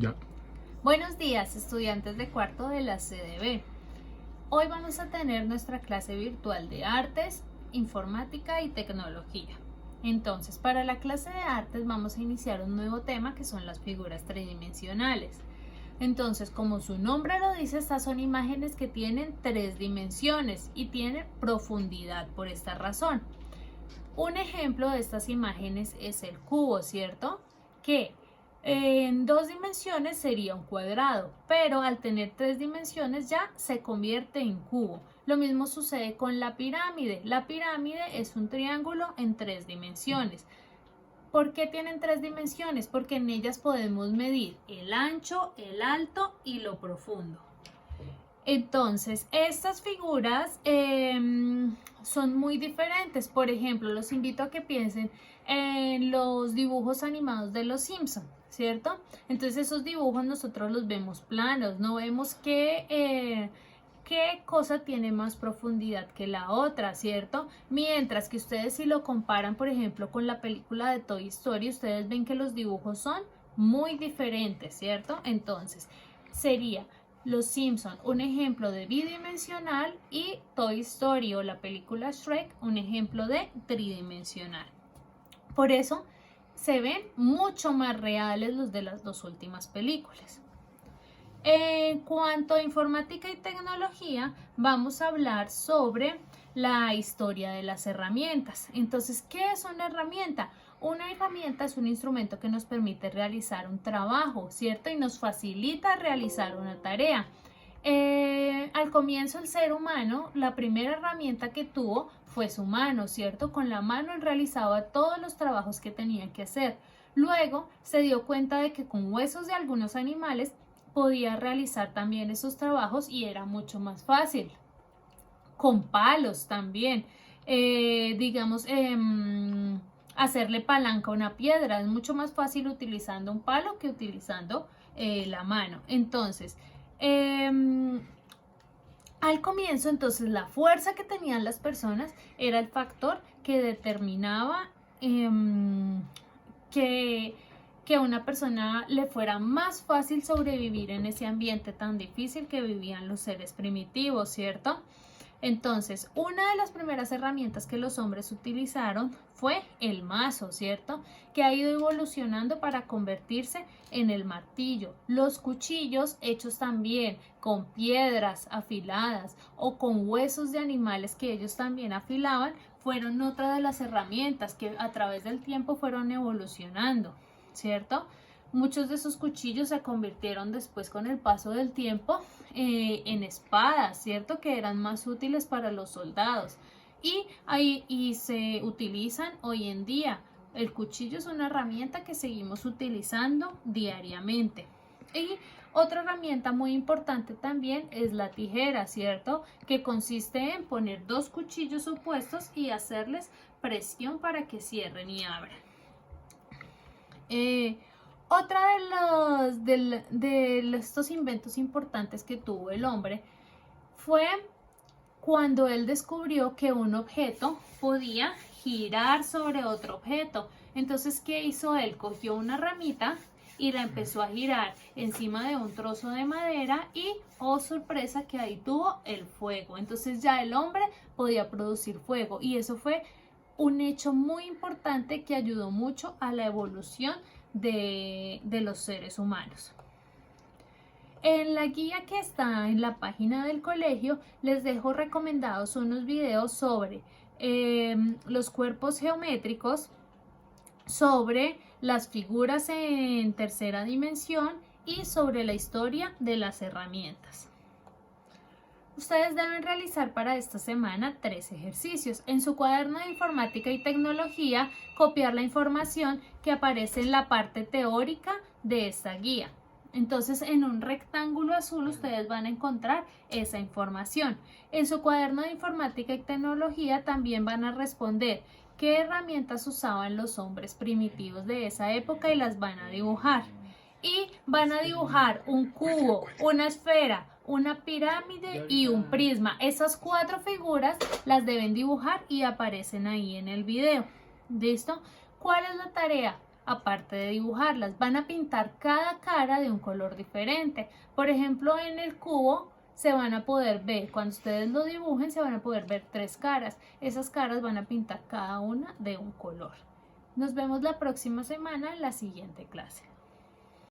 Ya. Buenos días, estudiantes de cuarto de la CDB. Hoy vamos a tener nuestra clase virtual de artes, informática y tecnología. Entonces, para la clase de artes vamos a iniciar un nuevo tema que son las figuras tridimensionales. Entonces, como su nombre lo dice, estas son imágenes que tienen 3 dimensiones y tienen profundidad por esta razón. Un ejemplo de estas imágenes es el cubo, ¿cierto? Que en 2 dimensiones sería un cuadrado, pero al tener 3 dimensiones ya se convierte en cubo. Lo mismo sucede con la pirámide. La pirámide es un triángulo en 3 dimensiones. ¿Por qué tienen 3 dimensiones? Porque en ellas podemos medir el ancho, el alto y lo profundo. Entonces, estas figuras son muy diferentes. Por ejemplo, los invito a que piensen en los dibujos animados de los Simpson, ¿cierto? Entonces, esos dibujos nosotros los vemos planos, no vemos qué cosa tiene más profundidad que la otra, ¿cierto? Mientras que ustedes si lo comparan, por ejemplo, con la película de Toy Story, ustedes ven que los dibujos son muy diferentes, ¿cierto? Entonces, sería Los Simpson, un ejemplo de bidimensional, y Toy Story o la película Shrek, un ejemplo de tridimensional. Por eso se ven mucho más reales los de las 2 últimas películas. En cuanto a informática y tecnología, vamos a hablar sobre la historia de las herramientas. Entonces, ¿qué es una herramienta? Una herramienta es un instrumento que nos permite realizar un trabajo, ¿cierto? Y nos facilita realizar una tarea. Al comienzo el ser humano, la primera herramienta que tuvo fue su mano, ¿cierto? Con la mano él realizaba todos los trabajos que tenía que hacer. Luego se dio cuenta de que con huesos de algunos animales podía realizar también esos trabajos y era mucho más fácil. Con palos también, digamos, hacerle palanca a una piedra es mucho más fácil utilizando un palo que utilizando la mano. Entonces, al comienzo, entonces, la fuerza que tenían las personas era el factor que determinaba que a una persona le fuera más fácil sobrevivir en ese ambiente tan difícil que vivían los seres primitivos, ¿cierto? Entonces, una de las primeras herramientas que los hombres utilizaron fue el mazo, ¿cierto? Que ha ido evolucionando para convertirse en el martillo. Los cuchillos hechos también con piedras afiladas o con huesos de animales que ellos también afilaban fueron otra de las herramientas que a través del tiempo fueron evolucionando, ¿cierto? Muchos de esos cuchillos se convirtieron después con el paso del tiempo en espadas, ¿cierto? Que eran más útiles para los soldados. Y se utilizan hoy en día. El cuchillo es una herramienta que seguimos utilizando diariamente. Y otra herramienta muy importante también es la tijera, ¿cierto? Que consiste en poner 2 cuchillos opuestos y hacerles presión para que cierren y abran. Otra de estos inventos importantes que tuvo el hombre fue cuando él descubrió que un objeto podía girar sobre otro objeto. Entonces, ¿qué hizo él? Cogió una ramita y la empezó a girar encima de un trozo de madera y, oh sorpresa, que ahí tuvo el fuego. Entonces ya el hombre podía producir fuego y eso fue un hecho muy importante que ayudó mucho a la evolución de los seres humanos. En la guía que está en la página del colegio les dejo recomendados unos videos sobre los cuerpos geométricos, sobre las figuras en tercera dimensión y sobre la historia de las herramientas. Ustedes deben realizar para esta semana 3 ejercicios. En su cuaderno de informática y tecnología, copiar la información que aparece en la parte teórica de esta guía. Entonces, en un rectángulo azul ustedes van a encontrar esa información. En su cuaderno de informática y tecnología también van a responder qué herramientas usaban los hombres primitivos de esa época y las van a dibujar. Y van a dibujar un cubo, una esfera, una pirámide y un prisma. Esas 4 figuras las deben dibujar y aparecen ahí en el video. ¿Listo? ¿Cuál es la tarea? aparte de dibujarlas. Van a pintar cada cara de un color diferente. Por ejemplo, en el cubo se van a poder ver, cuando ustedes lo dibujen, se van a poder ver 3 caras. Esas caras van a pintar cada una de un color. Nos vemos la próxima semana en la siguiente clase.